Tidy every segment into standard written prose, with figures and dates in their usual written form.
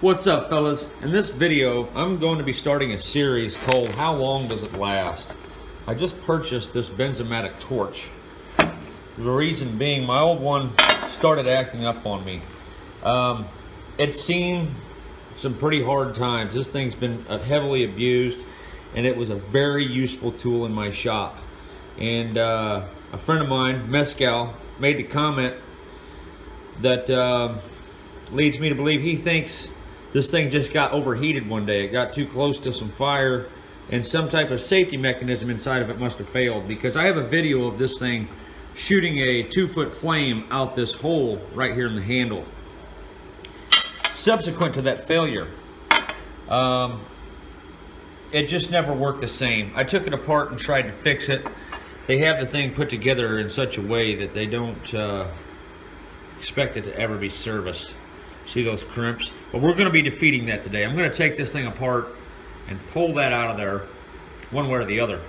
What's up, fellas? In this video, I'm going to be starting a series called How Long Does It Last? I just purchased this Bernzomatic torch. The reason being, my old one started acting up on me. It's seen some pretty hard times. This thing's been heavily abused, and it was a very useful tool in my shop. And a friend of mine, Mescal, made the comment that leads me to believe he thinks this thing just got overheated one day. It got too close to some fire, and some type of safety mechanism inside of it must have failed, because I have a video of this thing shooting a 2-foot flame out this hole right here in the handle. Subsequent to that failure, it just never worked the same. I took it apart and tried to fix it. They have the thing put together in such a way that they don't expect it to ever be serviced. See those crimps? But we're going to be defeating that today. I'm going to take this thing apart and pull that out of there one way or the other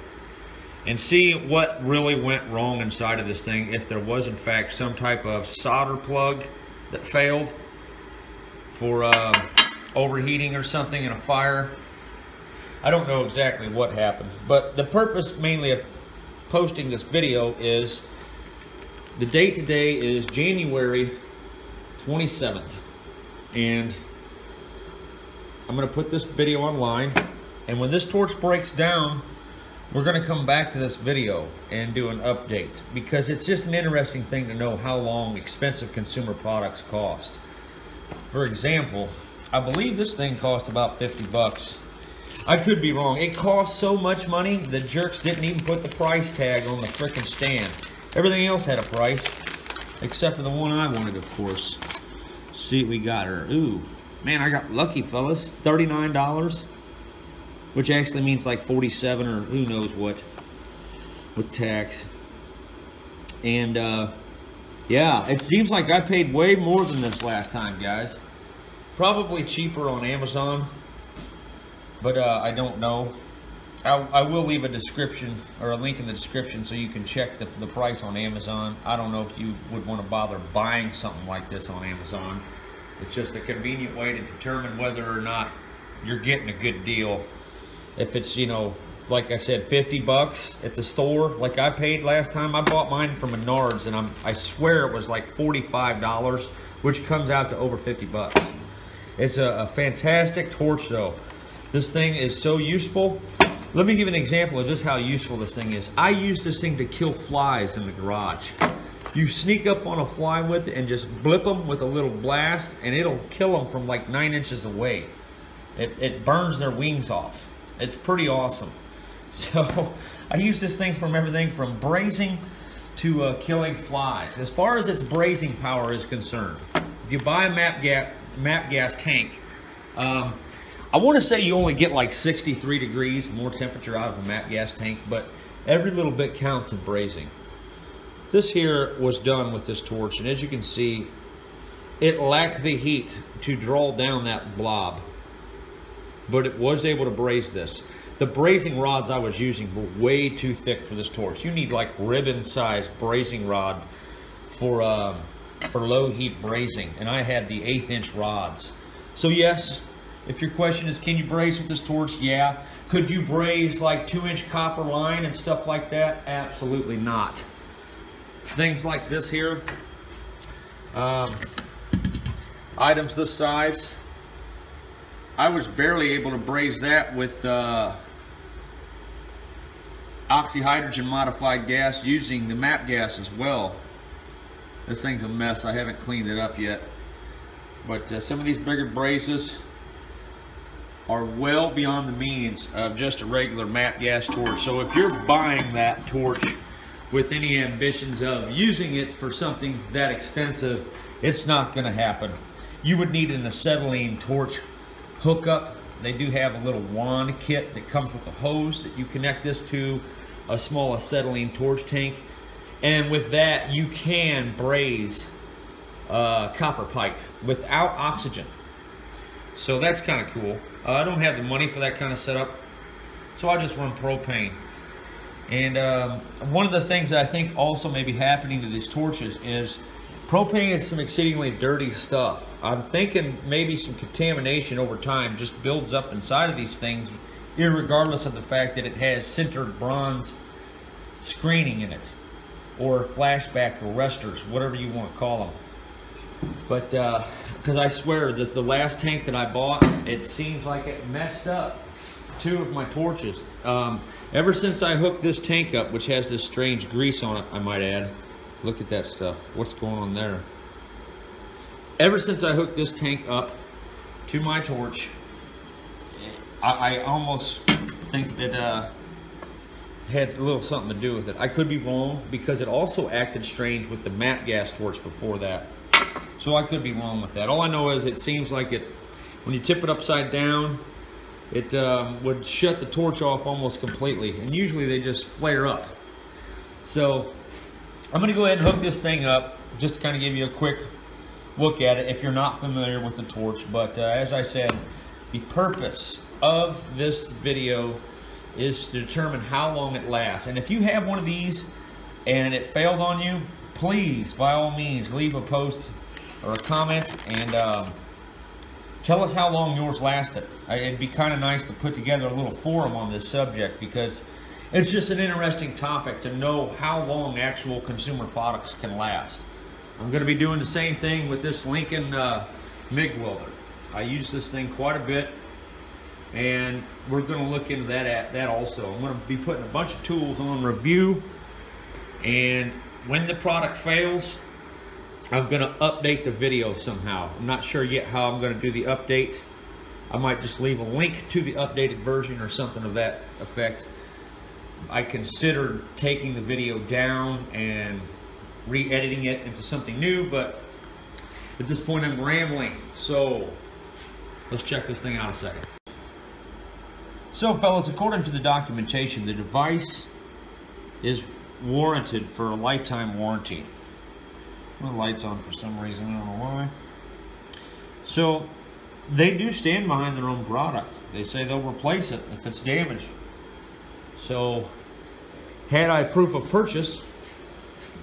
and see what really went wrong inside of this thing, if there was in fact some type of solder plug that failed for overheating or something in a fire. I don't know exactly what happened, but the purpose mainly of posting this video is the date today is January 27th, and I'm going to put this video online, and when this torch breaks down, we're going to come back to this video and do an update, because it's just an interesting thing to know how long expensive consumer products cost. For example, I believe this thing cost about 50 bucks. I could be wrong. It cost so much money, the jerks didn't even put the price tag on the frickin' stand. Everything else had a price, except for the one I wanted, of course. See what we got her. Ooh, man, I got lucky, fellas. $39, which actually means like 47 or who knows what with tax. And yeah, it seems like I paid way more than this last time, guys. Probably cheaper on Amazon, but I don't know. I will leave a description or a link in the description so you can check the price on Amazon. I don't know if you would want to bother buying something like this on Amazon. It's just a convenient way to determine whether or not you're getting a good deal. If it's, you know, like I said, 50 bucks at the store, like I paid last time. I bought mine from Menards, and I swear it was like $45, which comes out to over 50 bucks. It's a fantastic torch, though. This thing is so useful. Let me give an example of just how useful this thing is. I use this thing to kill flies in the garage. You sneak up on a fly with it and just blip them with a little blast, and it'll kill them from like 9 inches away. It burns their wings off. It's pretty awesome. So I use this thing from everything from brazing to killing flies. As far as its brazing power is concerned, if you buy a MAP gas tank, I want to say you only get like 63 degrees more temperature out of a MAP gas tank, but every little bit counts in brazing. This here was done with this torch, and as you can see, it lacked the heat to draw down that blob, but it was able to braze this. The brazing rods I was using were way too thick for this torch. You need like ribbon-sized brazing rod for low heat brazing, and I had the 1/8 inch rods. So yes, if your question is, can you braze with this torch? Yeah. Could you braze like 2-inch copper line and stuff like that? Absolutely not. Things like this here, items this size, I was barely able to braze that with oxyhydrogen modified gas using the MAP gas as well. This thing's a mess. I haven't cleaned it up yet. But some of these bigger brazes are well beyond the means of just a regular MAP gas torch. So if you're buying that torch with any ambitions of using it for something that extensive, it's not going to happen. You would need an acetylene torch hookup. They do have a little wand kit that comes with a hose that you connect this to a small acetylene torch tank, and with that you can braze copper pipe without oxygen. So that's kind of cool. I don't have the money for that kind of setup, so I just run propane. And one of the things that I think also may be happening to these torches is Propane is some exceedingly dirty stuff. I'm thinking maybe some contamination over time just builds up inside of these things, irregardless of the fact that it has sintered bronze screening in it, or flashback arresters, whatever you want to call them. But because I swear that the last tank that I bought, it seems like it messed up 2 of my torches. Ever since I hooked this tank up, which has this strange grease on it, I might add. Look at that stuff. What's going on there? Ever since I hooked this tank up to my torch, I almost think that had a little something to do with it. I could be wrong, because it also acted strange with the matte gas torch before that. So I could be wrong with that. All I know is it seems like it, when you tip it upside down, it would shut the torch off almost completely. And usually they just flare up. So I'm going to go ahead and hook this thing up just to kind of give you a quick look at it if you're not familiar with the torch. But as I said, the purpose of this video is to determine how long it lasts. And if you have one of these and it failed on you, please, by all means, leave a post or a comment and tell us how long yours lasted. It'd be kind of nice to put together a little forum on this subject, because it's just an interesting topic to know how long actual consumer products can last. I'm going to be doing the same thing with this Lincoln MIG welder. I use this thing quite a bit, and we're going to look into that also. I'm going to be putting a bunch of tools on review, and when the product fails, I'm going to update the video somehow. I'm not sure yet how I'm going to do the update. I might just leave a link to the updated version or something of that effect. I considered taking the video down and re-editing it into something new, but at this point I'm rambling. So let's check this thing out a second. So fellas, according to the documentation, the device is warranted for a lifetime warranty. The light's on for some reason, I don't know why. So they do stand behind their own product. They say they'll replace it if it's damaged. So had I proof of purchase,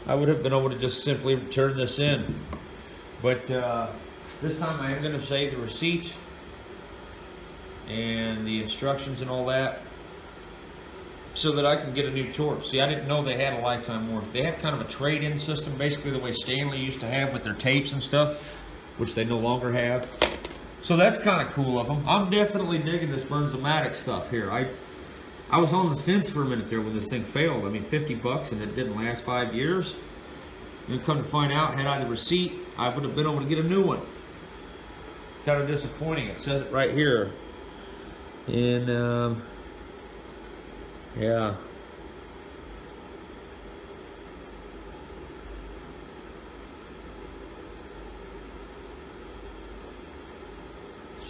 I would have been able to just simply return this in. But this time I am going to save the receipt and the instructions and all that, so that I can get a new torch. See, I didn't know they had a lifetime warranty. They have kind of a trade-in system, basically the way Stanley used to have with their tapes and stuff, which they no longer have. So that's kind of cool of them. I'm definitely digging this Bernzomatic stuff here. I was on the fence for a minute there when this thing failed. I mean, 50 bucks and it didn't last 5 years. And come to find out, had I the receipt, I would have been able to get a new one. Kind of disappointing. It says it right here. And yeah.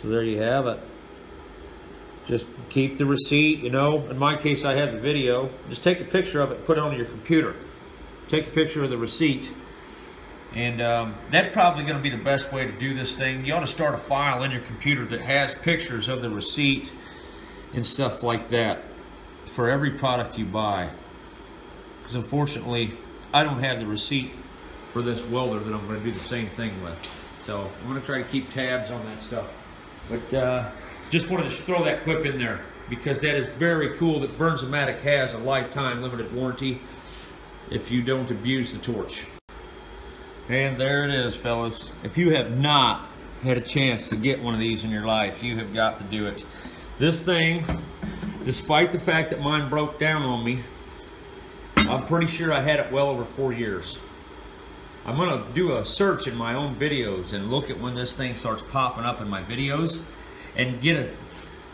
So there you have it. Just keep the receipt, you know. In my case, I have the video. Just take a picture of it, put it on your computer. Take a picture of the receipt. And that's probably going to be the best way to do this thing. You ought to start a file in your computer that has pictures of the receipt and stuff like that for every product you buy. Because unfortunately, I don't have the receipt for this welder that I'm going to do the same thing with. So I'm going to try to keep tabs on that stuff. But just wanted to throw that clip in there, because that is very cool that Bernzomatic has a lifetime limited warranty if you don't abuse the torch. And there it is, fellas. If you have not had a chance to get one of these in your life, you have got to do it. This thing, despite the fact that mine broke down on me, I'm pretty sure I had it well over 4 years. I'm going to do a search in my own videos and look at when this thing starts popping up in my videos and get an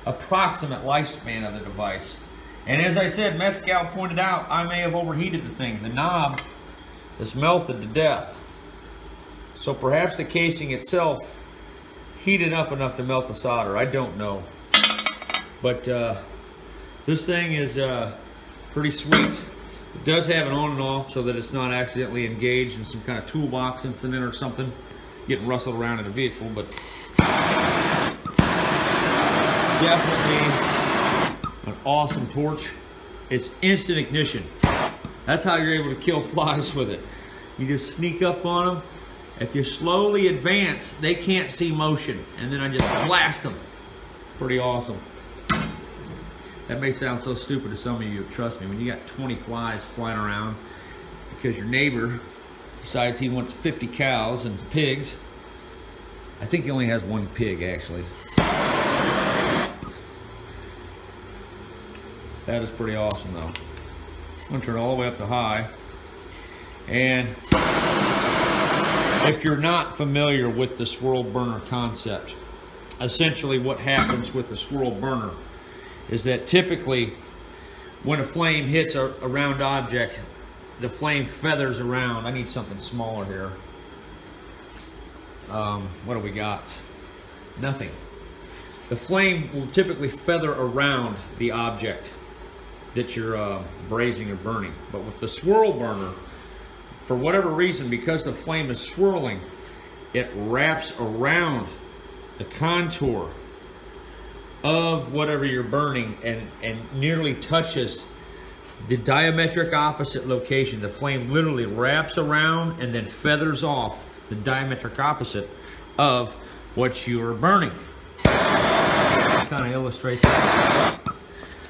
approximate lifespan of the device. And as I said, Mescal pointed out, I may have overheated the thing. The knob is melted to death. So perhaps the casing itself heated up enough to melt the solder. I don't know. But this thing is pretty sweet. It does have an on and off so that it's not accidentally engaged in some kind of toolbox incident or something, getting rustled around in a vehicle. But definitely an awesome torch. It's instant ignition. That's how you're able to kill flies with it. You just sneak up on them, If you slowly advance, they can't see motion. And then I just blast them. Pretty awesome. That may sound so stupid to some of you, trust me, when you got 20 flies flying around because your neighbor decides he wants 50 cows and pigs. I think he only has one pig, actually. That is pretty awesome, though. I'm gonna turn it all the way up to high. And if you're not familiar with the swirl burner concept, essentially what happens with a swirl burner is that typically when a flame hits a round object, the flame feathers around. I need something smaller here. What do we got? Nothing. The flame will typically feather around the object that you're brazing or burning. But with the swirl burner, for whatever reason, because the flame is swirling, it wraps around the contour of whatever you're burning and nearly touches the diametric opposite location. The flame literally wraps around and then feathers off the diametric opposite of what you're burning. Kind of illustrate that.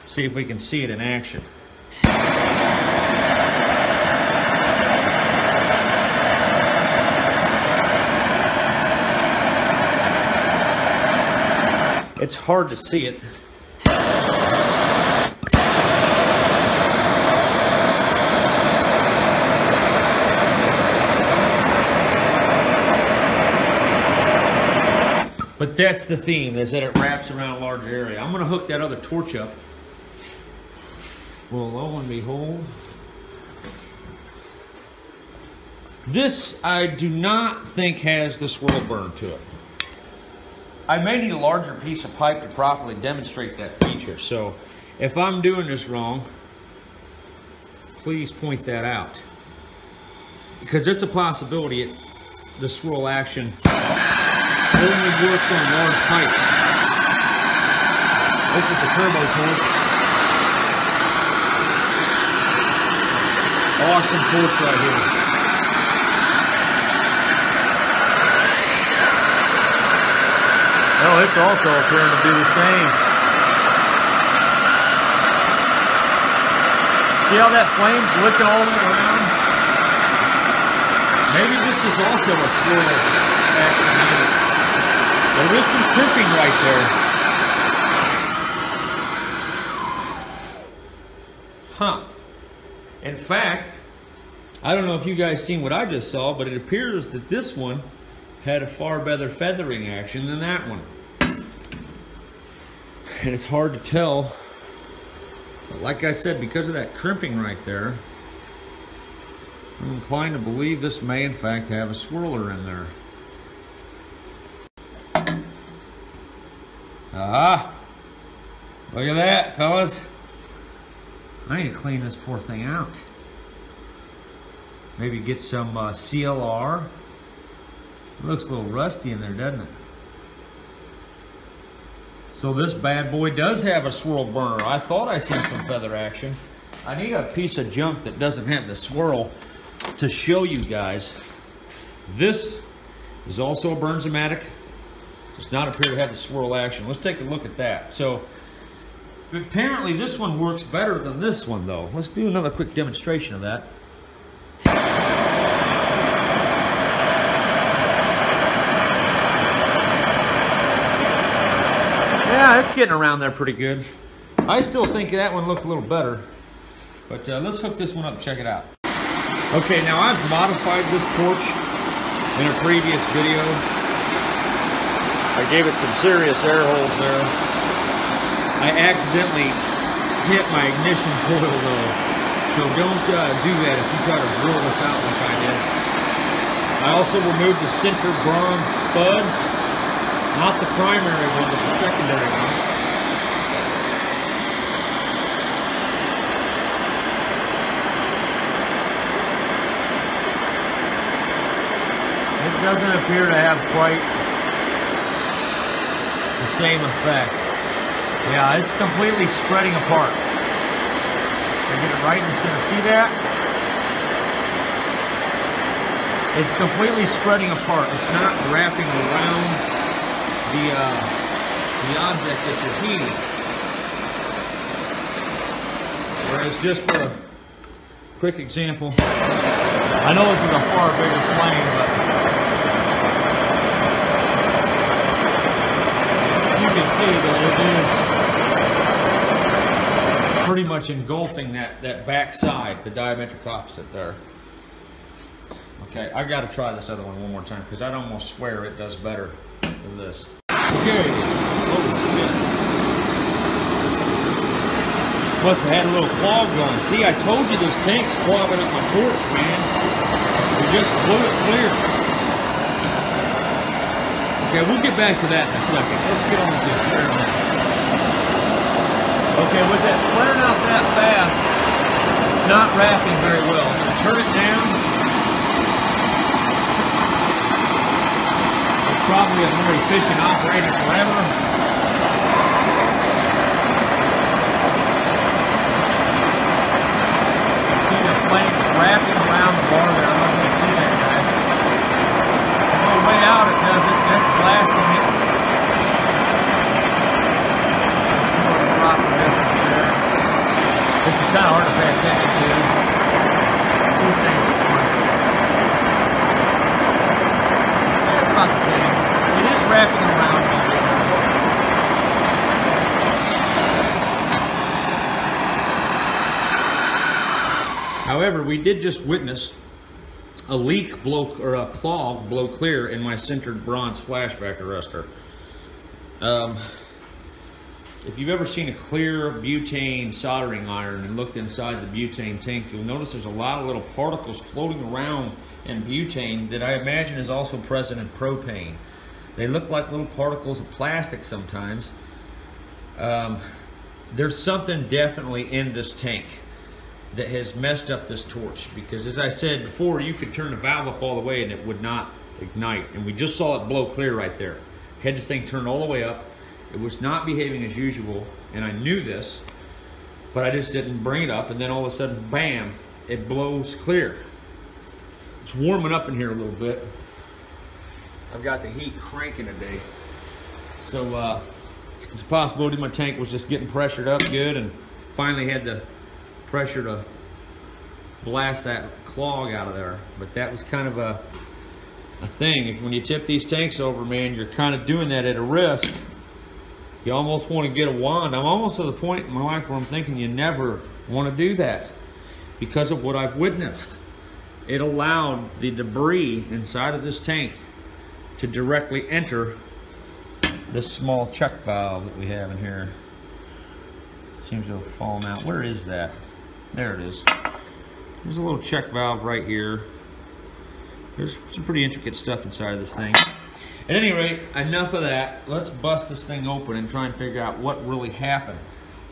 See if we can see it in action. It's hard to see it. But that's the theme, is that it wraps around a large area. I'm going to hook that other torch up. Well, lo and behold. This, I do not think has the swirl burn to it. I may need a larger piece of pipe to properly demonstrate that feature. So if I'm doing this wrong, please point that out. Because it's a possibility the swirl action only works on large pipes. This is the turbo torch. Awesome torch right here. Oh, it's also appearing to do the same. See how that flame's licking all the way around? Maybe this is also a swirl action. There is some crimping right there. Huh. In fact, I don't know if you guys seen what I just saw, but it appears that this one had a far better feathering action than that one. And it's hard to tell. But like I said, because of that crimping right there, I'm inclined to believe this may in fact have a swirler in there. Aha! Look at that, fellas. I need to clean this poor thing out. Maybe get some CLR. It looks a little rusty in there, doesn't it? So this bad boy does have a swirl burner. I thought I seen some feather action. I need a piece of junk that doesn't have the swirl to show you guys. This is also a Bernzomatic. Does not appear to have the swirl action. Let's take a look at that. So apparently this one works better than this one though. Let's do another quick demonstration of that. Yeah, it's getting around there pretty good. I still think that one looked a little better. But let's hook this one up and check it out. Okay, now I've modified this torch in a previous video. I gave it some serious air holes there. I accidentally hit my ignition coil though. So don't do that if you try to drill this out like I did. I also removed the center bronze spud. Not the primary one, but the secondary one. It doesn't appear to have quite the same effect. Yeah, it's completely spreading apart. I get it right in the center. See that? It's completely spreading apart. It's not wrapping around the object that you're heating. Whereas just for a quick example, I know this is a far bigger flame, but you can see that it is pretty much engulfing that back side, the diametric opposite there. Okay, I gotta try this other one more time because I'd almost swear it does better than this. Okay. Oh, shit. Must have had a little clog going. See, I told you this tank's clogging up my torch, man. We just blew it clear. Okay, we'll get back to that in a second. Let's get on with this experiment. Okay, with that flaring out that fast, it's not wrapping very well. Turn it down. It's probably a more efficient operator forever. See the flames wrapping around the bar there. I don't know if you can see that, guys. It's a little way out, it does it. That's blasting it. This is kind of hard to pay attention to. It's about the same. It is wrapping around. However, we did just witness a leak blow, or a clog blow clear in my sintered bronze flashback arrestor. If you've ever seen a clear butane soldering iron and looked inside the butane tank, you'll notice there's a lot of little particles floating around in butane that I imagine is also present in propane. They look like little particles of plastic sometimes. There's something definitely in this tank that has messed up this torch, because as I said before, you could turn the valve up all the way and it would not ignite, and we just saw it blow clear right there. Had this thing turned all the way up. It was not behaving as usual, and I knew this, but I just didn't bring it up, and then all of a sudden, bam, it blows clear. It's warming up in here a little bit. I've got the heat cranking today. So it's a possibility my tank was just getting pressured up good and finally had the pressure to blast that clog out of there. But that was kind of a thing. If when you tip these tanks over, man, you're kind of doing that at a risk. You almost want to get a wand. I'm almost at the point in my life where I'm thinking you never want to do that because of what I've witnessed. It allowed the debris inside of this tank to directly enter this small check valve that we have in here. It seems to have fallen out. Where is that? There it is. There's a little check valve right here. There's some pretty intricate stuff inside of this thing. At any rate, enough of that. Let's bust this thing open and try and figure out what really happened.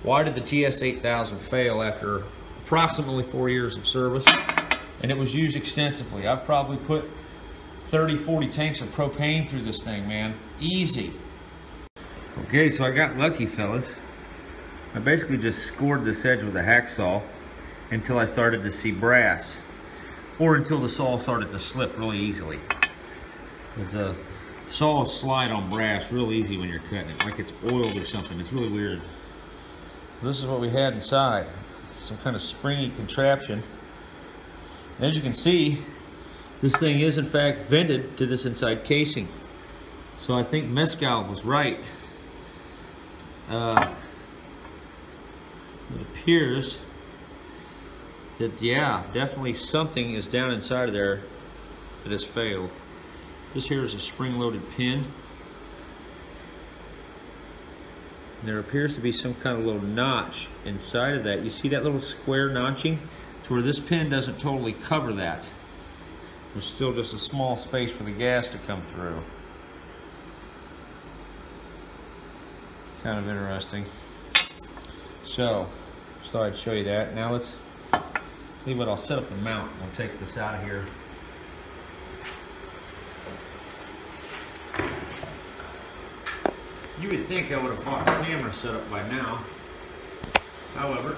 Why did the TS8000 fail after approximately 4 years of service? And it was used extensively. I've probably put 30, 40 tanks of propane through this thing, man. Easy. Okay, so I got lucky, fellas. I basically just scored this edge with a hacksaw until I started to see brass, or until the saw started to slip really easily. Because saws slide on brass real easy when you're cutting it, like it's oiled or something. It's really weird. This is what we had inside. Some kind of springy contraption. And as you can see, this thing is in fact vented to this inside casing. So I think Mescal was right. It appears that, yeah, definitely something is down inside of there that has failed. This here is a spring-loaded pin. There appears to be some kind of little notch inside of that. You see that little square notching? To where this pin doesn't totally cover that. There's still just a small space for the gas to come through. Kind of interesting. So, just thought I'd show you that. Now let's, tell you what, I'll set up the mount. We'll take this out of here. You would think I would have bought a camera set up by now. However,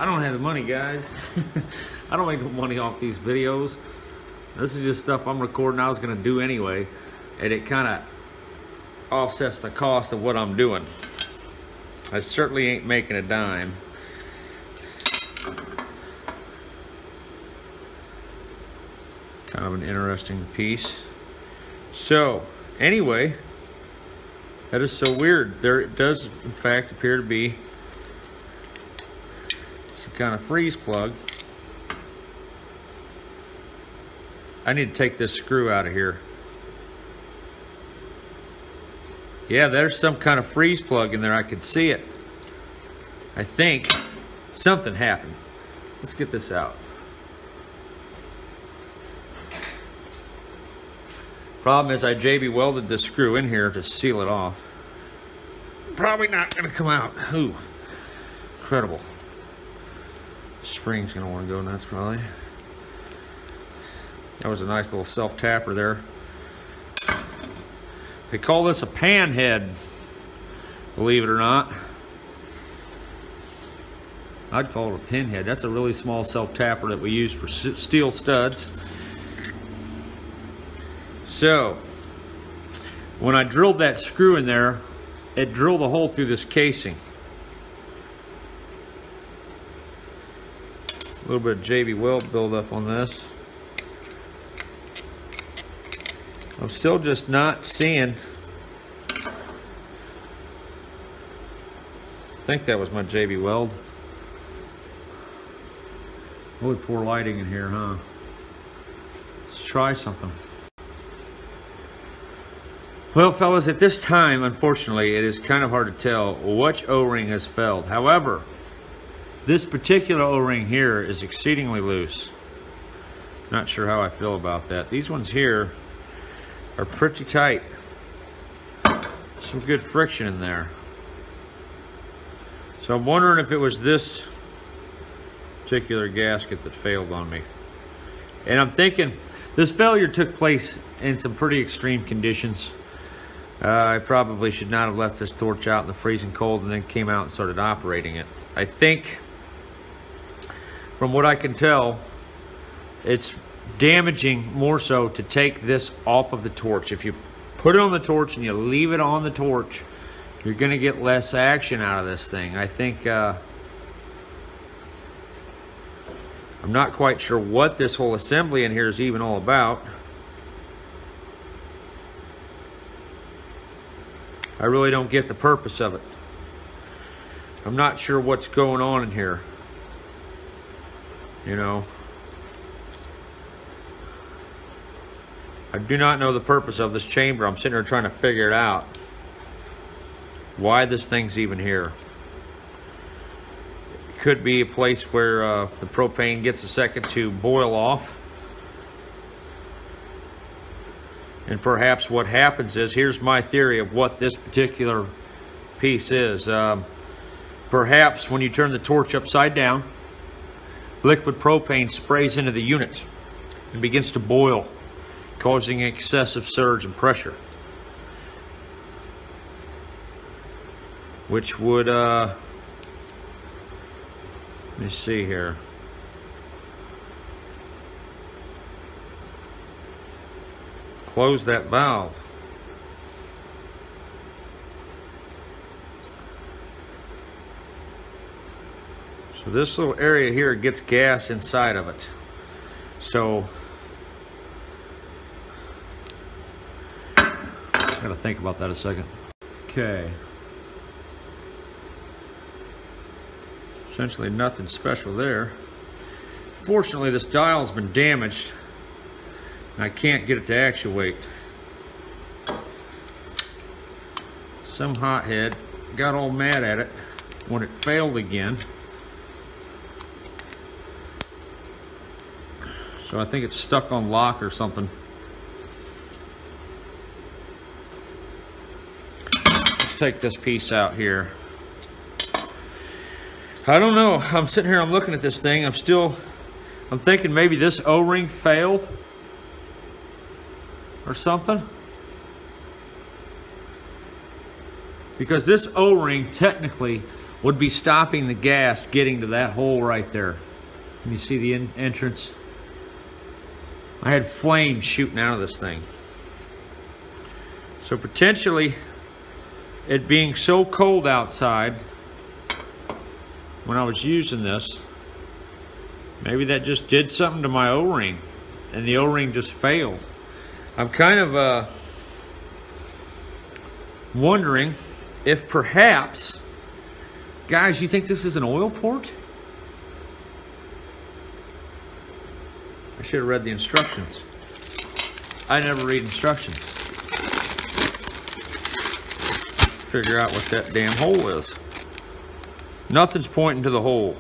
I don't have the money, guys. I don't make no money off these videos. This is just stuff I'm recording I was gonna do anyway, and it kind of offsets the cost of what I'm doing. I certainly ain't making a dime. Kind of an interesting piece. So, anyway, that is so weird. There it does, in fact, appear to be some kind of freeze plug. I need to take this screw out of here. Yeah, there's some kind of freeze plug in there. I can see it. I think something happened. Let's get this out. Problem is I JB welded this screw in here to seal it off. Probably not gonna come out. Ooh, incredible. Spring's gonna wanna go nuts probably. That was a nice little self-tapper there. They call this a pan head, believe it or not. I'd call it a pin head. That's a really small self-tapper that we use for steel studs. So, when I drilled that screw in there, it drilled a hole through this casing. A little bit of JB weld buildup on this. I'm still just not seeing. I think that was my JB weld. Really poor lighting in here, huh? Let's try something. Well, fellas, at this time, unfortunately, it is kind of hard to tell which O-ring has failed. However, this particular O-ring here is exceedingly loose. Not sure how I feel about that. These ones here are pretty tight. Some good friction in there. So I'm wondering if it was this particular gasket that failed on me. And I'm thinking this failure took place in some pretty extreme conditions. I probably should not have left this torch out in the freezing cold and then came out and started operating it. I think, from what I can tell, it's damaging more so to take this off of the torch. If you put it on the torch and you leave it on the torch, you're going to get less action out of this thing. I think, I'm not quite sure what this whole assembly in here is even all about. I really don't get the purpose of it. I'm not sure what's going on in here. You know, I do not know the purpose of this chamber. I'm sitting here trying to figure it out. Why this thing's even here. It could be a place where the propane gets a second to boil off. And perhaps what happens is, here's my theory of what this particular piece is. Perhaps when you turn the torch upside down, liquid propane sprays into the unit and begins to boil, causing excessive surge and pressure. Which would, let me see here. Close that valve. So this little area here gets gas inside of it. So gotta think about that a second. Okay. Essentially nothing special there. Fortunately, this dial's been damaged. I can't get it to actuate. Some hothead got all mad at it when it failed again. So I think it's stuck on lock or something. Let's take this piece out here. I don't know. I'm sitting here, I'm looking at this thing. I'm thinking maybe this O-ring failed or something, because this O-ring technically would be stopping the gas getting to that hole right there. Can you see the entrance? I had flames shooting out of this thing. So potentially, it being so cold outside when I was using this, maybe that just did something to my O-ring and the O-ring just failed. I'm kind of wondering if perhaps, guys, you think this is an oil port? I should have read the instructions. I never read instructions. Figure out what that damn hole is. Nothing's pointing to the hole.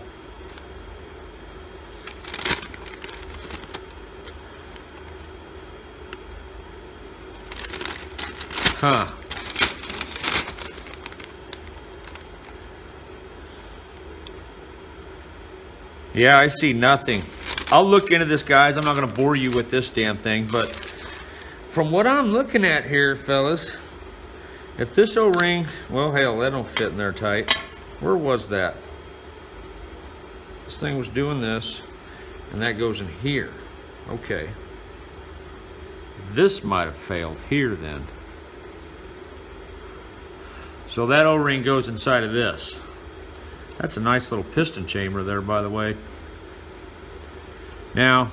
Huh. Yeah, I see nothing. I'll look into this, guys. I'm not going to bore you with this damn thing, but from what I'm looking at here, fellas, if this O-ring, well, hell, that don't fit in there tight. Where was that? This thing was doing this, and that goes in here. Okay. This might have failed here then. So that O-ring goes inside of this. That's a nice little piston chamber there, by the way. Now,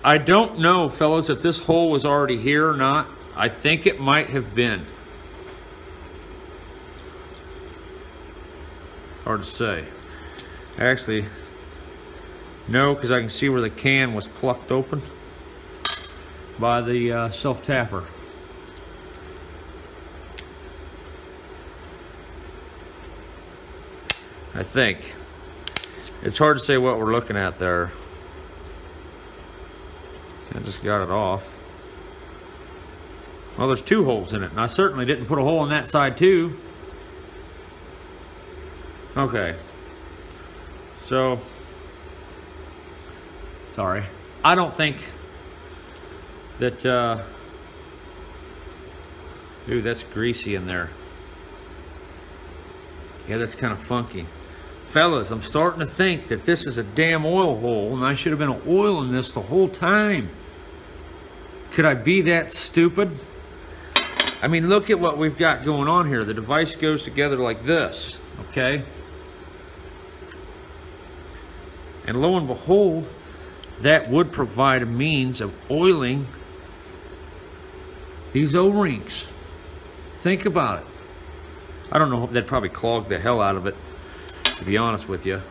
I don't know, fellas, if this hole was already here or not. I think it might have been. Hard to say. Actually, no, because I can see where the can was plucked open by the self-tapper. I think. It's hard to say what we're looking at there. I just got it off. Well, there's two holes in it, and I certainly didn't put a hole on that side too. Okay. So, sorry. I don't think that, dude, that's greasy in there. Yeah, that's kind of funky. Fellas, I'm starting to think that this is a damn oil hole, and I should have been oiling this the whole time. Could I be that stupid? I mean, look at what we've got going on here. The device goes together like this, okay? And lo and behold, that would provide a means of oiling these O-rings. Think about it. I don't know, that'd probably clog the hell out of it, to be honest with you.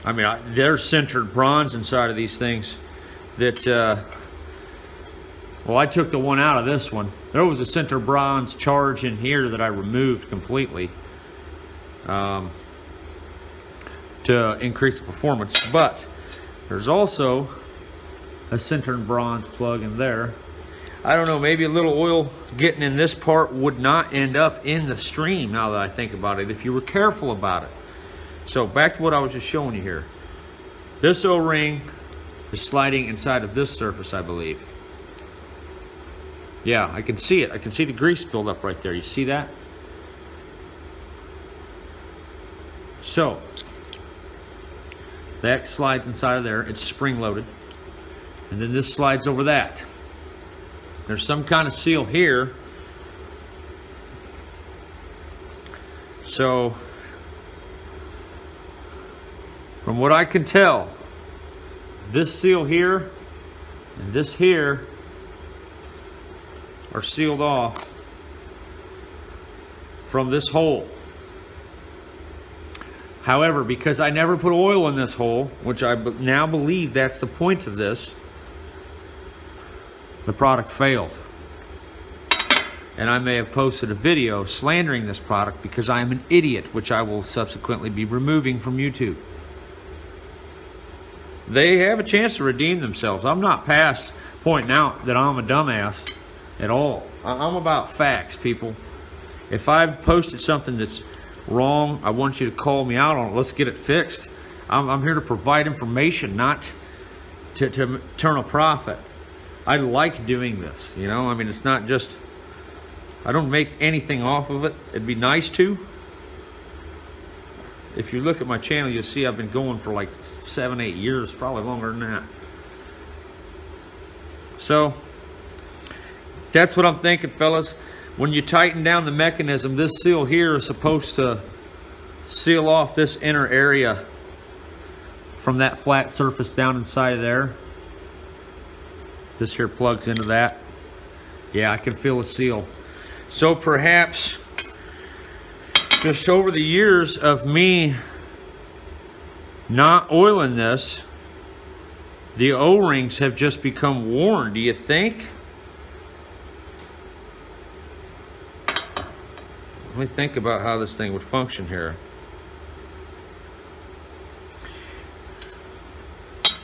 I mean, there's sintered bronze inside of these things that, well, I took the one out of this one. There was a sintered bronze charge in here that I removed completely to increase the performance. But there's also a sintered bronze plug in there. I don't know, maybe a little oil getting in this part would not end up in the stream, now that I think about it, if you were careful about it. So back to what I was just showing you here. This O-ring is sliding inside of this surface, I believe. Yeah, I can see it. I can see the grease build up right there. You see that? So that slides inside of there. It's spring loaded. And then this slides over that. There's some kind of seal here. So, from what I can tell, this seal here and this here are sealed off from this hole. However, because I never put oil in this hole, which I now believe that's the point of this, the product failed. And I may have posted a video slandering this product because I am an idiot, which I will subsequently be removing from YouTube. They have a chance to redeem themselves. I'm not past pointing out that I'm a dumbass at all. I'm about facts, people. If I've posted something that's wrong, I want you to call me out on it. Let's get it fixed. I'm here to provide information, not to turn a profit. I like doing this, you know. I mean, it's not just I don't make anything off of it. It'd be nice to. If you look at my channel, you'll see I've been going for like 7-8 years, probably longer than that. So that's what I'm thinking, fellas. When you tighten down the mechanism, this seal here is supposed to seal off this inner area from that flat surface down inside of there. This here plugs into that. Yeah, I can feel a seal. So perhaps just over the years of me not oiling this, the O-rings have just become worn, do you think? Let me think about how this thing would function here.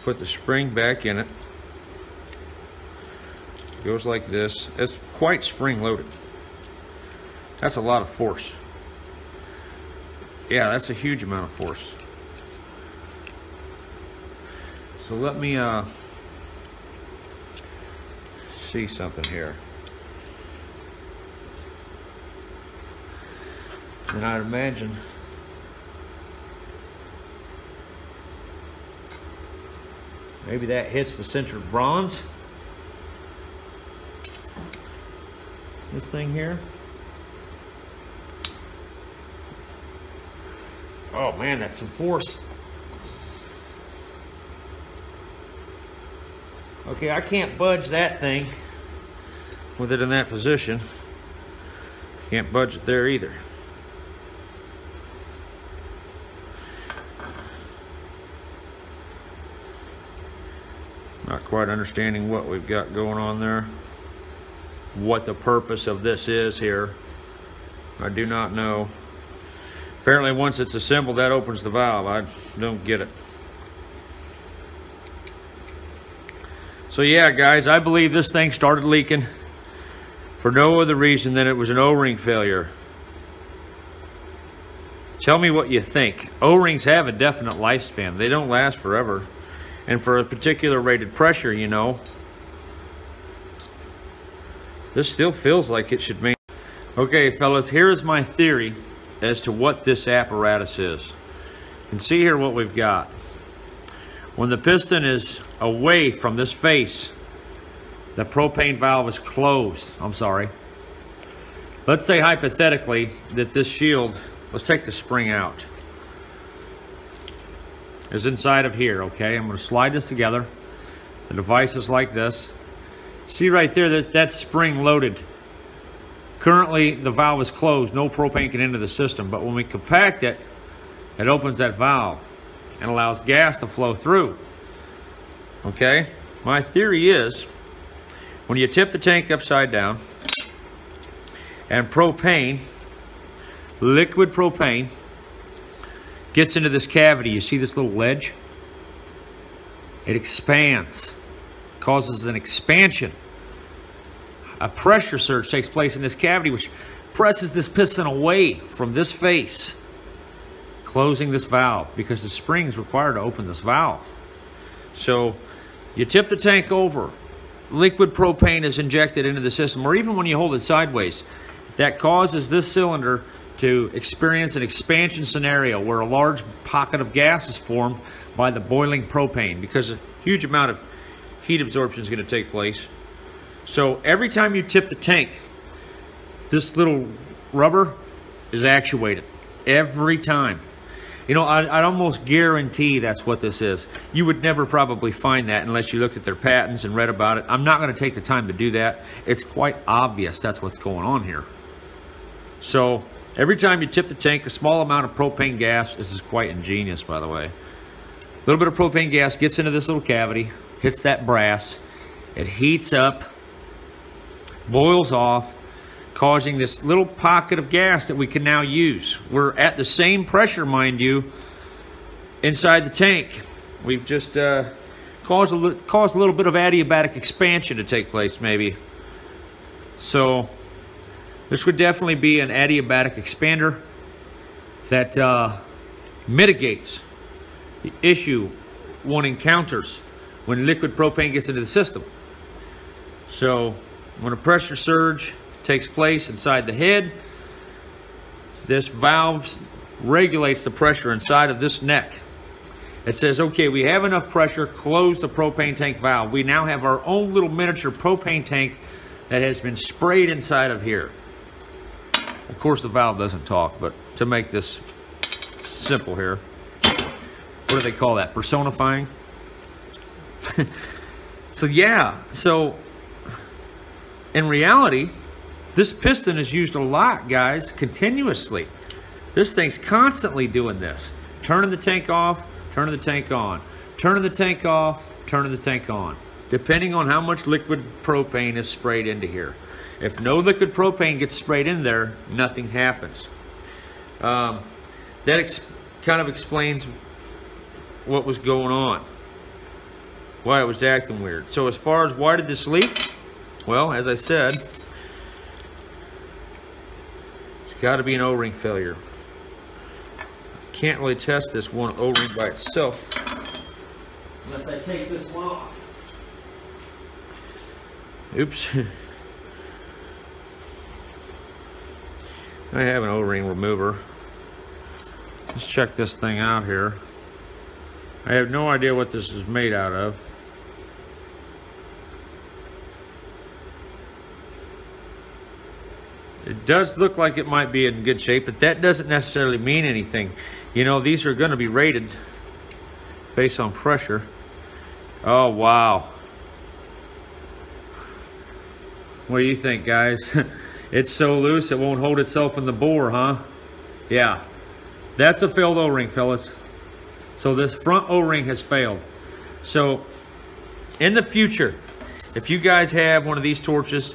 Put the spring back in it. Goes like this. It's quite spring loaded. That's a lot of force. Yeah, that's a huge amount of force. So let me see something here. And I'd imagine maybe that hits the center of bronze. This thing here. Oh man, that's some force. Okay, I can't budge that thing with it in that position. Can't budge it there either. Not quite understanding what we've got going on there. What the purpose of this is here, I do not know. Apparently once it's assembled, that opens the valve. I don't get it. So yeah, guys, I believe this thing started leaking for no other reason than it was an O-ring failure. Tell me what you think. O-rings have a definite lifespan. They don't last forever. And for a particular rated pressure, you know, this still feels like it should make. Okay, fellas, here is my theory as to what this apparatus is. You can see here what we've got. When the piston is away from this face, the propane valve is closed. I'm sorry. Let's say hypothetically that this shield, let's take the spring out, is inside of here, okay? I'm going to slide this together. The device is like this. See right there, that's spring loaded. Currently, the valve is closed. No propane can enter the system. But when we compact it, it opens that valve and allows gas to flow through. Okay? My theory is, when you tip the tank upside down, and propane, liquid propane, gets into this cavity, you see this little ledge? It expands, causes an expansion. A pressure surge takes place in this cavity, which presses this piston away from this face, closing this valve, because the spring is required to open this valve. So you tip the tank over, liquid propane is injected into the system, or even when you hold it sideways, that causes this cylinder to experience an expansion scenario where a large pocket of gas is formed by the boiling propane, because a huge amount of heat absorption is going to take place. So every time you tip the tank, this little rubber is actuated. Every time. You know, I'd almost guarantee that's what this is. You would never probably find that unless you looked at their patents and read about it. I'm not going to take the time to do that. It's quite obvious that's what's going on here. So every time you tip the tank, a small amount of propane gas, this is quite ingenious, by the way. A little bit of propane gas gets into this little cavity, hits that brass, it heats up, boils off, causing this little pocket of gas that we can now use. We're at the same pressure, mind you, inside the tank. We've just caused a little bit of adiabatic expansion to take place, maybe. So this would definitely be an adiabatic expander that mitigates the issue one encounters when liquid propane gets into the system. So when a pressure surge takes place inside the head. This valve regulates the pressure inside of this neck. It says, okay, we have enough pressure, close the propane tank valve. We now have our own little miniature propane tank that has been sprayed inside of here. Of course, the valve doesn't talk, but to make this simple here, what do they call that? Personifying? So yeah, so in reality, this piston is used a lot, guys, continuously. This thing's constantly doing this. Turning the tank off, turning the tank on. Turning the tank off, turning the tank on. Depending on how much liquid propane is sprayed into here. If no liquid propane gets sprayed in there, nothing happens. That kind of explains what was going on. Why it was acting weird. So as far as why did this leak? Well, as I said, it's got to be an O-ring failure. Can't really test this one O-ring by itself unless I take this one off. Oops. I have an O-ring remover. Let's check this thing out here. I have no idea what this is made out of. It does look like it might be in good shape, but that doesn't necessarily mean anything. You know, these are going to be rated based on pressure. Oh, wow. What do you think, guys? It's so loose it won't hold itself in the bore, huh? Yeah. That's a failed O-ring, fellas. So this front O-ring has failed. So in the future, if you guys have one of these torches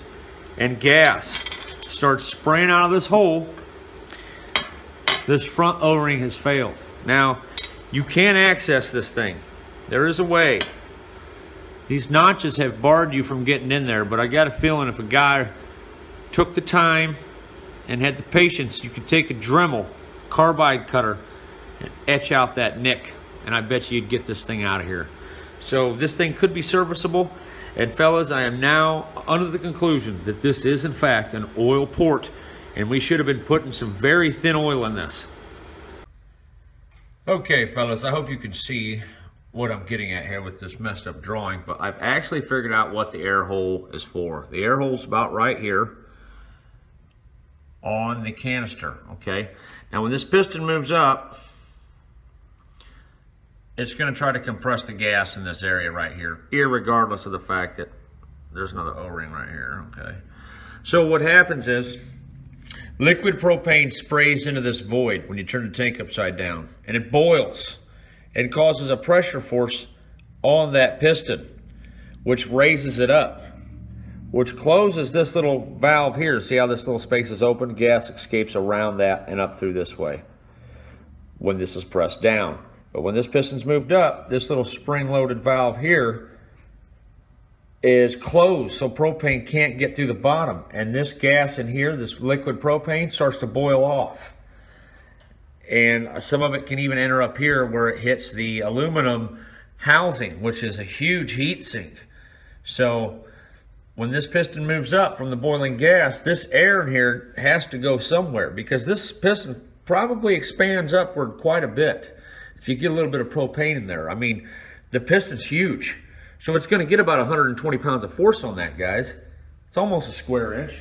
and gas starts spraying out of this hole, this front O-ring has failed. Now, you can access this thing. There is a way. These notches have barred you from getting in there, but I got a feeling if a guy took the time and had the patience, you could take a Dremel carbide cutter and etch out that nick, and I bet you'd get this thing out of here. So this thing could be serviceable. And fellas, I am now under the conclusion that this is in fact an oil port, and we should have been putting some very thin oil in this. Okay, fellas, I hope you can see what I'm getting at here with this messed up drawing, but I've actually figured out what the air hole is for. The air hole's about right here on the canister, okay? Now when this piston moves up, it's going to try to compress the gas in this area right here, irregardless of the fact that there's another O-ring right here, okay? So what happens is liquid propane sprays into this void when you turn the tank upside down, and it boils and causes a pressure force on that piston, which raises it up, which closes this little valve here. See how this little space is open? Gas escapes around that and up through this way when this is pressed down. But when this piston's moved up, this little spring-loaded valve here is closed, so propane can't get through the bottom. And this gas in here, this liquid propane, starts to boil off. And some of it can even enter up here where it hits the aluminum housing, which is a huge heat sink. So when this piston moves up from the boiling gas, this air in here has to go somewhere, because this piston probably expands upward quite a bit. If you get a little bit of propane in there, I mean, the piston's huge. So it's going to get about 120 pounds of force on that, guys. It's almost a square inch.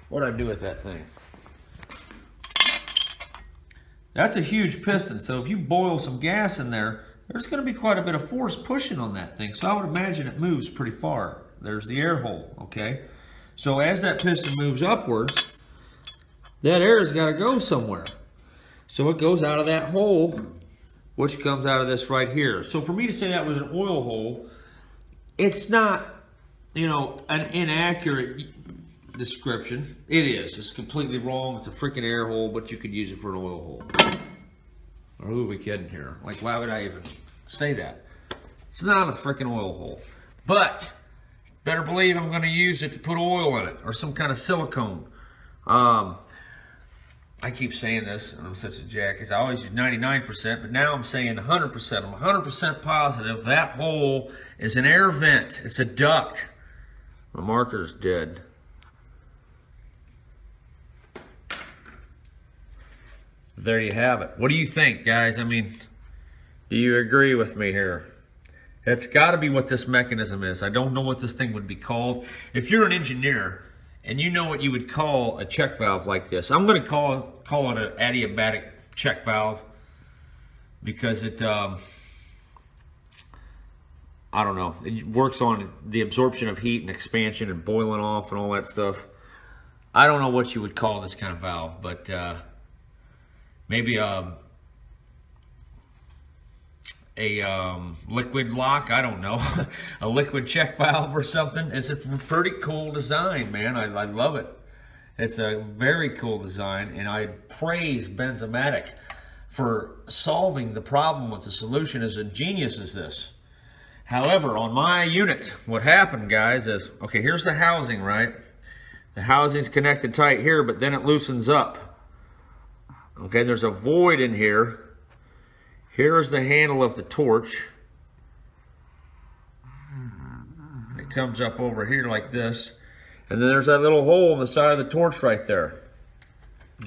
What'd I do with that thing? That's a huge piston. So if you boil some gas in there, there's going to be quite a bit of force pushing on that thing. So I would imagine it moves pretty far. There's the air hole, okay? So as that piston moves upwards, that air has got to go somewhere. So it goes out of that hole, which comes out of this right here. So for me to say that was an oil hole, it's not, you know, an inaccurate description. It is. It's completely wrong. It's a freaking air hole, but you could use it for an oil hole. Or who are we kidding here? Like, why would I even say that? It's not a freaking oil hole. But better believe I'm going to use it to put oil in it, or some kind of silicone. I keep saying this, and I'm such a jackass. I always use 99%, but now I'm saying 100%. I'm 100% positive that hole is an air vent. It's a duct. My marker's dead. there you have it. What do you think, guys? I mean, do you agree with me here? It's got to be what this mechanism is. I don't know what this thing would be called. If you're an engineer and you know what you would call a check valve like this, I'm going to call it an adiabatic check valve because it, I don't know, it works on the absorption of heat and expansion and boiling off and all that stuff. I don't know what you would call this kind of valve, but maybe a liquid lock, I don't know, a liquid check valve or something. It's a pretty cool design, man. I love it. It's a very cool design, and I praise Bernzomatic for solving the problem with the solution as ingenious as this. However, on my unit, what happened, guys, is, okay, here's the housing, right? The housing's connected tight here, but then it loosens up. Okay, there's a void in here. Here's the handle of the torch. It comes up over here like this. And then there's that little hole in the side of the torch right there.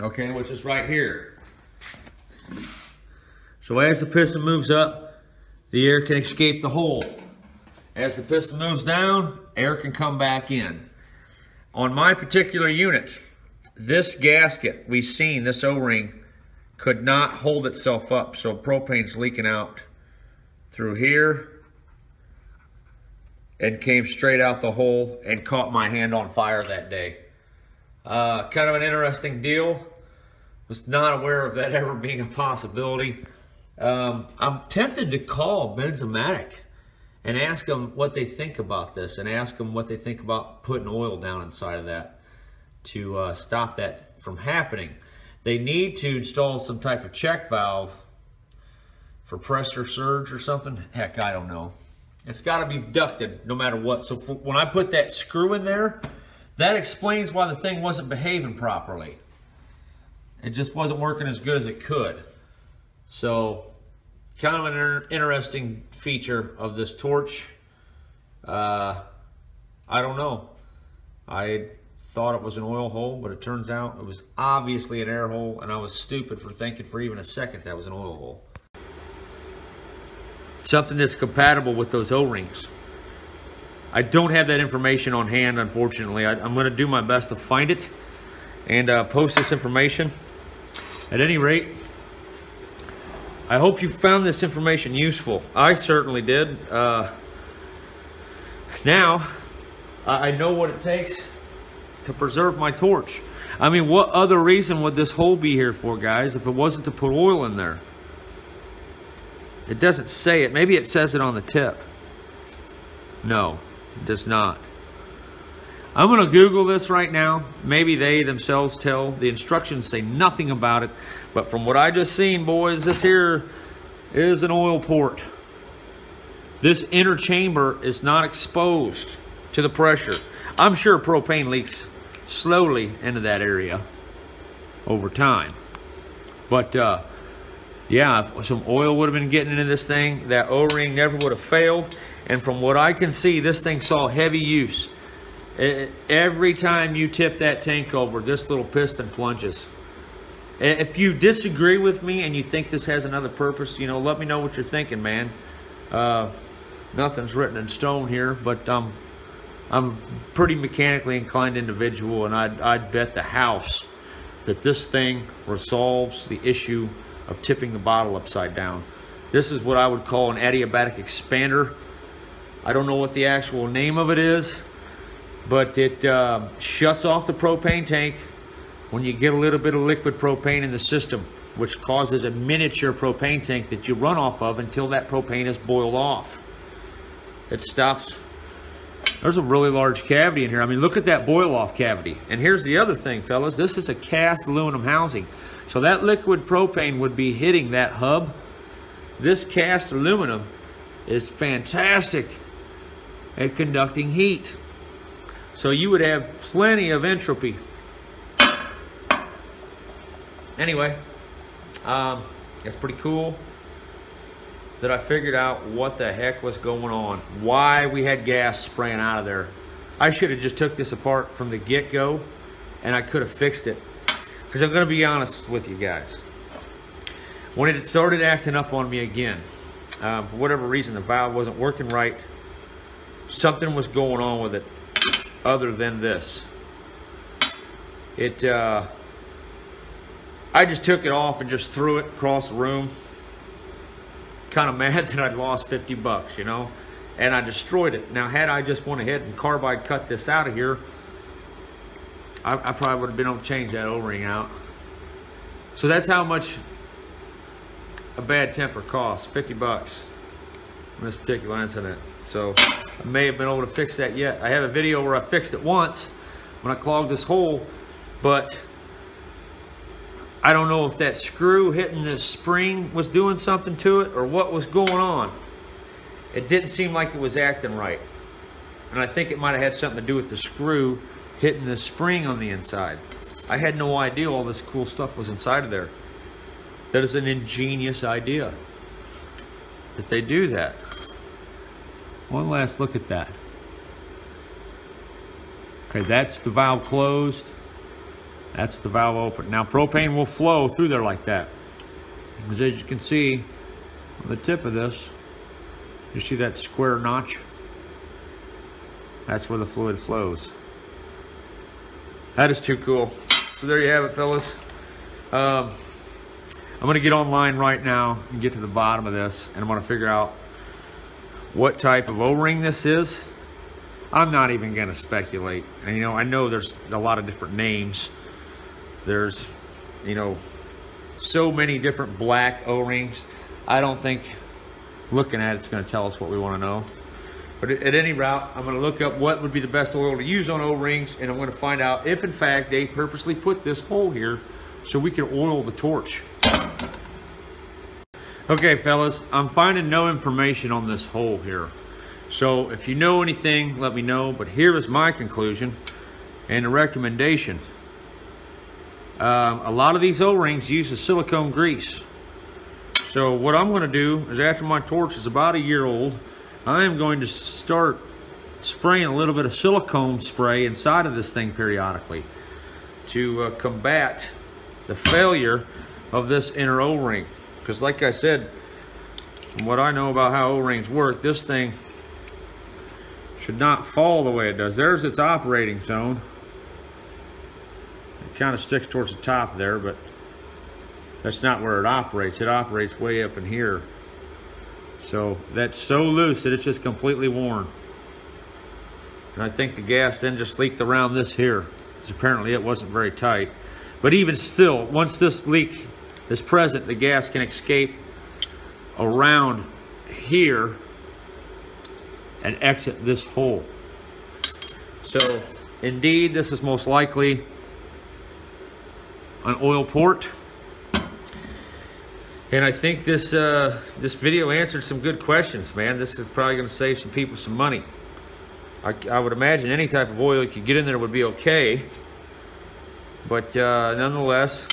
Okay, which is right here. So as the piston moves up, the air can escape the hole. As the piston moves down, air can come back in. On my particular unit, this gasket we've seen, this O-ring, could not hold itself up, so propane's leaking out through here and came straight out the hole and caught my hand on fire that day. Kind of an interesting deal. Was not aware of that ever being a possibility. I'm tempted to call Bernzomatic and ask them what they think about this, and ask them what they think about putting oil down inside of that to stop that from happening. They need to install some type of check valve for pressure surge or something. Heck, I don't know. It's got to be ducted no matter what. So when I put that screw in there, that explains why the thing wasn't behaving properly. It just wasn't working as good as it could. So kind of an interesting feature of this torch. I don't know. I thought it was an oil hole, but it turns out it was obviously an air hole, and I was stupid for thinking for even a second that was an oil hole. Something that's compatible with those O-rings. I don't have that information on hand, unfortunately. I'm going to do my best to find it and post this information. At any rate, I hope you found this information useful. I certainly did. Now, I know what it takes to preserve my torch. I mean, what other reason would this hole be here for, guys, if it wasn't to put oil in there? It doesn't say it. Maybe it says it on the tip. No, it does not. I'm going to Google this right now. Maybe they themselves tell. The instructions say nothing about it. But from what I just seen, boys, this here is an oil port. This inner chamber is not exposed to the pressure. I'm sure propane leaks slowly into that area over time. But yeah, if some oil would have been getting into this thing, that O-ring never would have failed. And from what I can see, this thing saw heavy use. Every time you tip that tank over, this little piston plunges. If you disagree with me and you think this has another purpose, you know, let me know what you're thinking, man. Nothing's written in stone here, but I'm a pretty mechanically inclined individual, and I'd bet the house that this thing resolves the issue of tipping the bottle upside down. This is what I would call an adiabatic expander. I don't know what the actual name of it is, but it shuts off the propane tank when you get a little bit of liquid propane in the system, which causes a miniature propane tank that you run off of until that propane is boiled off. It stops. There's a really large cavity in here. I mean, look at that boil off cavity. And here's the other thing, fellas. This is a cast aluminum housing. So that liquid propane would be hitting that hub. This cast aluminum is fantastic at conducting heat. So you would have plenty of entropy. Anyway, it's pretty cool that I figured out what the heck was going on, why we had gas spraying out of there. I should have just took this apart from the get-go, and I could have fixed it. Because I'm going to be honest with you guys, When it started acting up on me again, for whatever reason, the valve wasn't working right. Something was going on with it other than this. I just took it off and just threw it across the room. Kind of mad that I'd lost 50 bucks, you know, and I destroyed it. Now, had I just went ahead and carbide cut this out of here, I probably would have been able to change that O-ring out. So that's how much a bad temper costs, 50 bucks in this particular incident. So I may have been able to fix that yet. I have a video where I fixed it once when I clogged this hole, but I don't know if that screw hitting the spring was doing something to it or what was going on. It didn't seem like it was acting right. And I think it might have had something to do with the screw hitting the spring on the inside. I had no idea all this cool stuff was inside of there. That is an ingenious idea that they do that. One last look at that. Okay, that's the valve closed. That's the valve open. Now propane will flow through there like that. As you can see on the tip of this, you see that square notch? That's where the fluid flows. That is too cool. So there you have it, fellas. I'm gonna get online right now and get to the bottom of this, and I'm gonna figure out what type of O-ring this is. I'm not even gonna speculate. And, you know, I know there's a lot of different names. There's, you know, so many different black O-rings. I don't think looking at it's going to tell us what we want to know. But at any rate, I'm going to look up what would be the best oil to use on O-rings, and I'm going to find out if in fact they purposely put this hole here so we can oil the torch. Okay, fellas, I'm finding no information on this hole here. So if you know anything, let me know. But here is my conclusion and a recommendation. A lot of these O-rings use a silicone grease. So what I'm going to do is, after my torch is about a year old, I am going to start spraying a little bit of silicone spray inside of this thing periodically to combat the failure of this inner O-ring. Because like I said, from what I know about how O-rings work, this thing should not fall the way it does. There's its operating zone. Kind of sticks towards the top there, but that's not where it operates. It operates way up in here. So that's so loose that it's just completely worn. And I think the gas then just leaked around this here, because apparently it wasn't very tight. But even still, once this leak is present, the gas can escape around here and exit this hole. So indeed, this is most likely an oil port, and I think this this video answered some good questions, man. This is probably going to save some people some money. I would imagine any type of oil you could get in there would be okay, but nonetheless,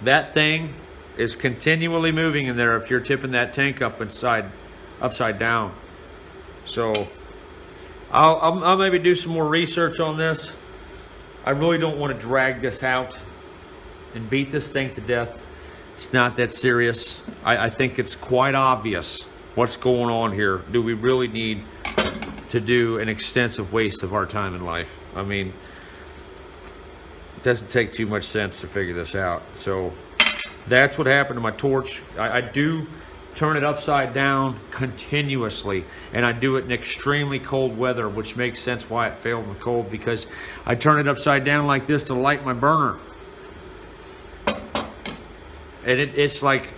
that thing is continually moving in there if you're tipping that tank upside down. So I'll maybe do some more research on this. I really don't want to drag this out and beat this thing to death. It's not that serious. I think it's quite obvious what's going on here. Do we really need to do an extensive waste of our time in life? I mean, it doesn't take too much sense to figure this out. So that's what happened to my torch. I do turn it upside down continuously, and I do it in extremely cold weather, which makes sense why it failed in the cold, because I turn it upside down like this to light my burner. And it's like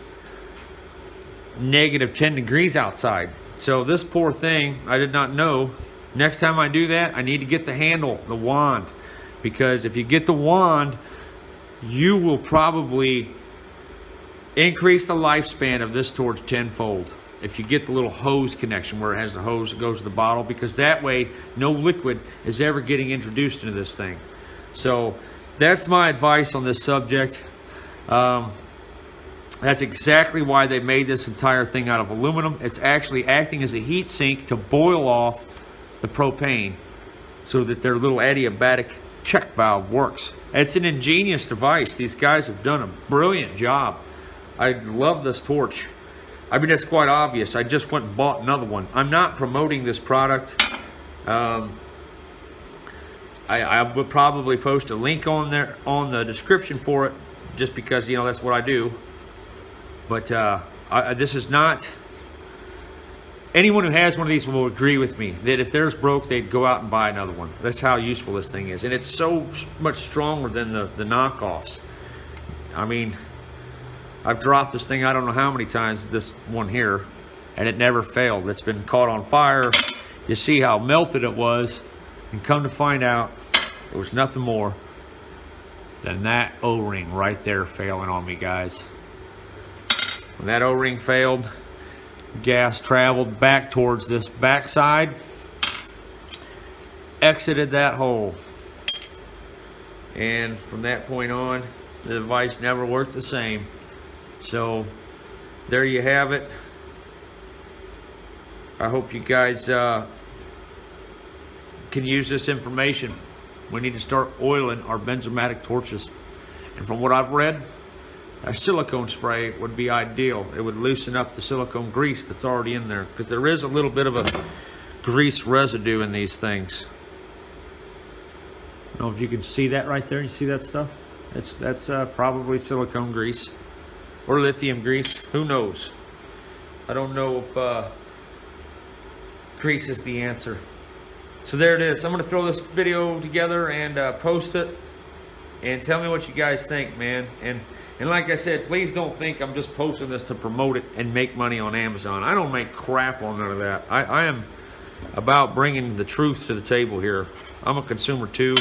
negative 10 degrees outside. So this poor thing, I did not know. Next time I do that, I need to get the handle, the wand. Because if you get the wand, you will probably increase the lifespan of this torch tenfold. If you get the little hose connection where it has the hose that goes to the bottle, because that way no liquid is ever getting introduced into this thing. So that's my advice on this subject. That's exactly why they made this entire thing out of aluminum. It's actually acting as a heat sink to boil off the propane so that their little adiabatic check valve works. It's an ingenious device. These guys have done a brilliant job I love this torch. I mean, it's quite obvious. I just went and bought another one. I'm not promoting this product. I would probably post a link on there on the description for it, just because, you know, that's what I do. But this is not, anyone who has one of these will agree with me that if theirs broke, they'd go out and buy another one. That's how useful this thing is. And it's so much stronger than the knockoffs. I mean, I've dropped this thing I don't know how many times, this one here, and it never failed. It's been caught on fire. You see how melted it was, and come to find out, it was nothing more than that O-ring right there failing on me, guys. When that O-ring failed, gas traveled back towards this backside, exited that hole, and from that point on, the device never worked the same. So there you have it. I hope you guys can use this information. We need to start oiling our Bernzomatic torches, and from what I've read, a silicone spray would be ideal. It would loosen up the silicone grease that's already in there, because there is a little bit of a grease residue in these things. I don't know if you can see that right there. You see that stuff? That's probably silicone grease or lithium grease. Who knows? I don't know if grease is the answer. So there it is. I'm going to throw this video together and post it, and tell me what you guys think, man. And like I said, please don't think I'm just posting this to promote it and make money on Amazon. I don't make crap on none of that. I am about bringing the truth to the table here. I'm a consumer too.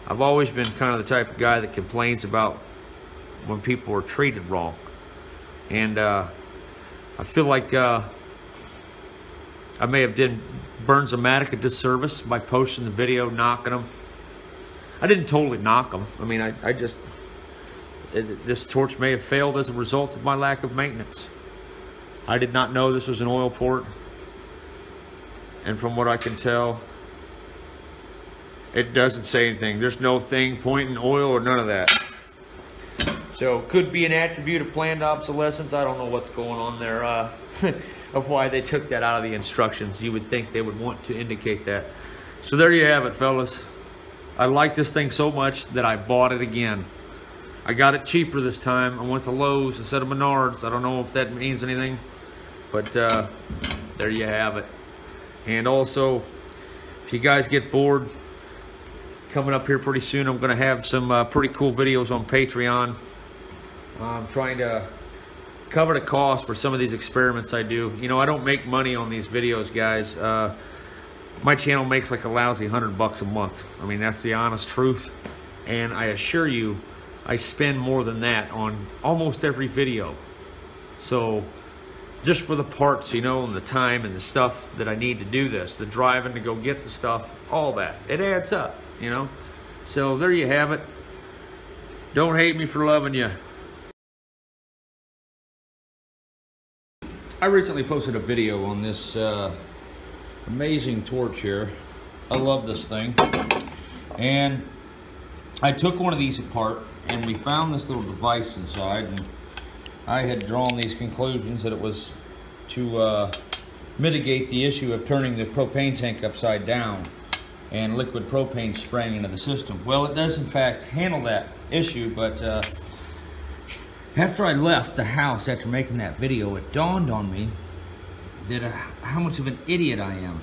I've always been kind of the type of guy that complains about when people are treated wrong. And I feel like I may have done Bernzomatic a disservice by posting the video knocking them. I didn't totally knock them. I mean, I just... this torch may have failed as a result of my lack of maintenance. I did not know this was an oil port, and from what I can tell, it doesn't say anything. There's no thing pointing oil or none of that. So could be an attribute of planned obsolescence. I don't know what's going on there of why they took that out of the instructions. You would think they would want to indicate that. So there you have it, fellas. I like this thing so much that I bought it again. I got it cheaper this time. I went to Lowe's instead of Menards. I don't know if that means anything, but there you have it. And also, if you guys get bored, coming up here pretty soon, I'm going to have some pretty cool videos on Patreon. I'm trying to cover the cost for some of these experiments I do. You know, I don't make money on these videos, guys. My channel makes like a lousy $100 a month. I mean, that's the honest truth. And I assure you, I spend more than that on almost every video. So just for the parts, you know, and the time and the stuff that I need to do this, the driving to go get the stuff, all that, it adds up, you know. So there you have it. Don't hate me for loving you. I recently posted a video on this amazing torch here. I love this thing. And I took one of these apart, and we found this little device inside, and I had drawn these conclusions that it was to mitigate the issue of turning the propane tank upside down and liquid propane spraying into the system. Well, it does in fact handle that issue, but after I left the house after making that video, it dawned on me that how much of an idiot I am.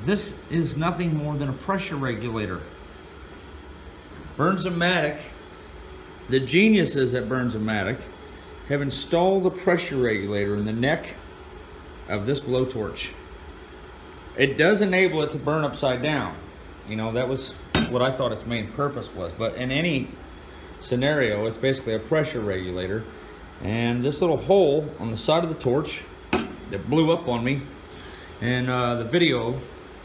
This is nothing more than a pressure regulator. Bernzomatic, the geniuses at Bernzomatic, have installed a pressure regulator in the neck of this blowtorch. It does enable it to burn upside down. You know, that was what I thought its main purpose was. But in any scenario, it's basically a pressure regulator. And this little hole on the side of the torch that blew up on me, and the video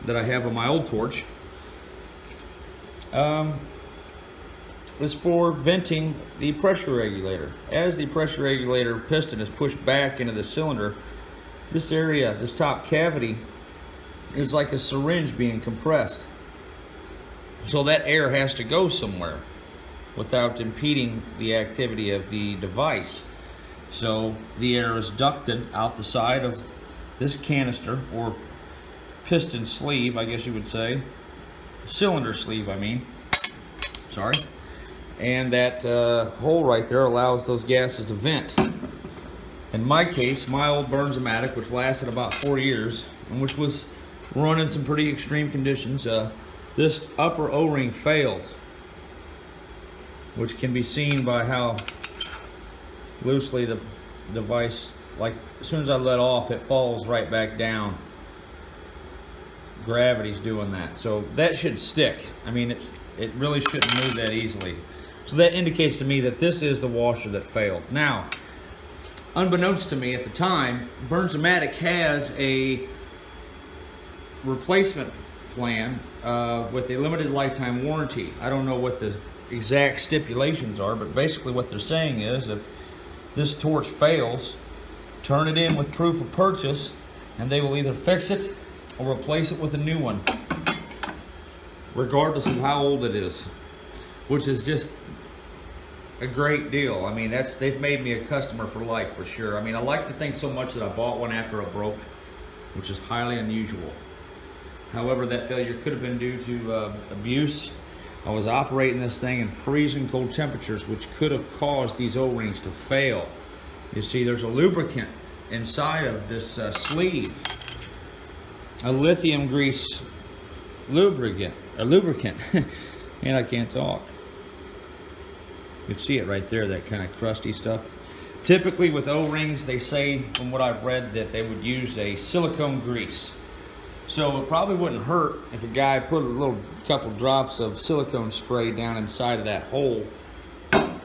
that I have on my old torch, is for venting the pressure regulator. As the pressure regulator piston is pushed back into the cylinder, this area, this top cavity, is like a syringe being compressed. So that air has to go somewhere without impeding the activity of the device. So the air is ducted out the side of this canister, or piston sleeve, I guess you would say. Cylinder sleeve, I mean. Sorry. And that hole right there allows those gases to vent. In my case, my old Bernzomatic, which lasted about 4 years, and which was run in some pretty extreme conditions, this upper O-ring failed, which can be seen by how loosely the device, like as soon as I let off, it falls right back down. Gravity's doing that, so that should stick. I mean, it really shouldn't move that easily. So that indicates to me that this is the washer that failed. Now, unbeknownst to me at the time, Bernzomatic has a replacement plan with a limited lifetime warranty. I don't know what the exact stipulations are, but basically what they're saying is if this torch fails, turn it in with proof of purchase and they will either fix it or replace it with a new one, regardless of how old it is, which is just a great deal. I mean, they've made me a customer for life for sure. I mean, I like to think so much that I bought one after it broke, which is highly unusual. However, that failure could have been due to abuse. I was operating this thing in freezing cold temperatures, which could have caused these O-rings to fail. You see, there's a lubricant inside of this sleeve, a lithium grease lubricant, and I can't talk. You can see it right there, that kind of crusty stuff. Typically with O-rings, they say, from what I've read, that they would use a silicone grease. So it probably wouldn't hurt if a guy put a couple drops of silicone spray down inside of that hole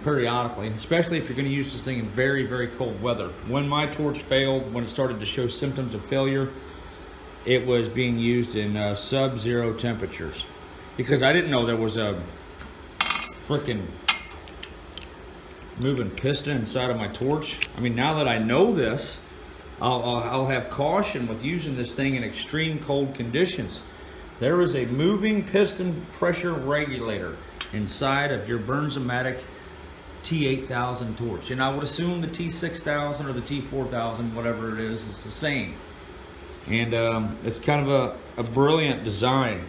periodically, especially if you're going to use this thing in very, very cold weather. When my torch failed, when it started to show symptoms of failure, it was being used in sub-zero temperatures, because I didn't know there was a freaking moving piston inside of my torch. I mean, now that I know this, I'll have caution with using this thing in extreme cold conditions. There is a moving piston pressure regulator inside of your Bernzomatic T8000 torch, and I would assume the T6000 or the T4000, whatever it is, it's the same. And it's kind of a brilliant design.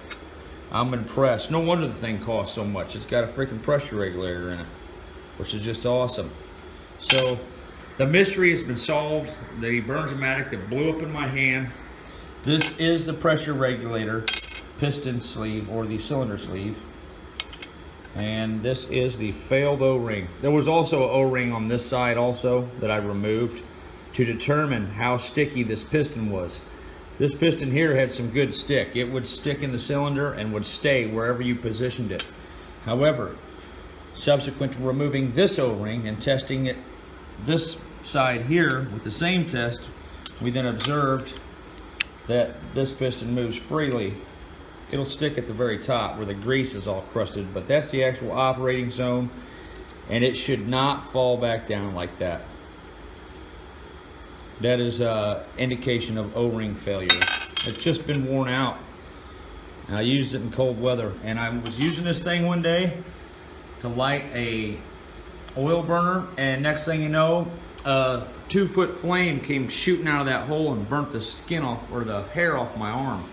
I'm impressed. No wonder the thing costs so much. It's got a freaking pressure regulator in it, which is just awesome. So the mystery has been solved. The Bernzomatic that blew up in my hand, this is the pressure regulator piston sleeve, or the cylinder sleeve, and this is the failed O-ring. There was also an O-ring on this side also that I removed to determine how sticky this piston was. This piston here had some good stick. It would stick in the cylinder and would stay wherever you positioned it. However, subsequent to removing this O-ring and testing it this side here with the same test, we then observed that this piston moves freely. It'll stick at the very top where the grease is all crusted, but that's the actual operating zone, and it should not fall back down like that. That is an indication of O-ring failure. It's just been worn out. I used it in cold weather, and I was using this thing one day to light a oil burner, and next thing you know, a 2-foot flame came shooting out of that hole and burnt the skin off, or the hair off my arm.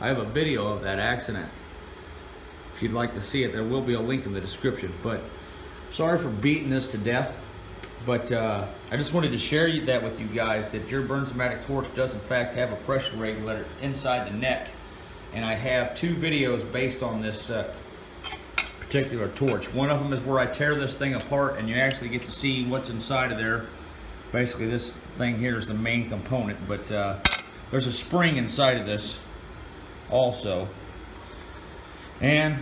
I have a video of that accident. If you'd like to see it, there will be a link in the description. But sorry for beating this to death, but I just wanted to share that with you guys, that your Bernzomatic torch does in fact have a pressure regulator inside the neck, and I have 2 videos based on this particular torch. One of them is where I tear this thing apart and you actually get to see what's inside of there. Basically this thing here is the main component, but there's a spring inside of this also, and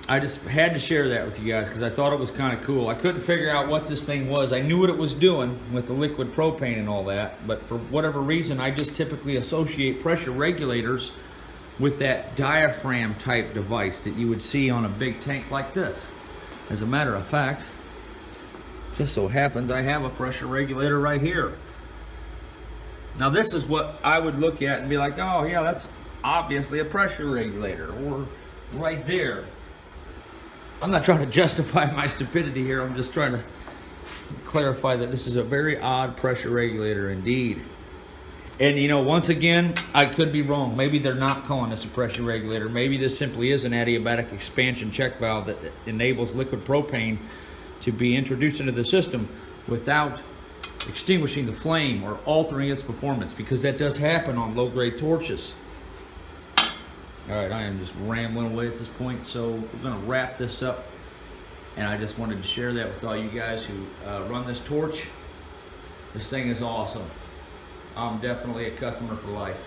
I just had to share that with you guys because I thought it was kind of cool. I couldn't figure out what this thing was. I knew what it was doing with the liquid propane and all that, but for whatever reason I just typically associate pressure regulators with that diaphragm type device that you would see on a big tank like this. As a matter of fact, just so happens I have a pressure regulator right here. Now this is what I would look at and be like, oh yeah, that's obviously a pressure regulator, or right there. I'm not trying to justify my stupidity here, I'm just trying to clarify that this is a very odd pressure regulator indeed. And you know, once again, I could be wrong. Maybe they're not calling this a pressure regulator. Maybe this simply is an adiabatic expansion check valve that enables liquid propane to be introduced into the system without extinguishing the flame or altering its performance, because that does happen on low-grade torches. All right, I am just rambling away at this point, so we're gonna wrap this up. And I just wanted to share that with all you guys who run this torch. This thing is awesome. I'm definitely a customer for life.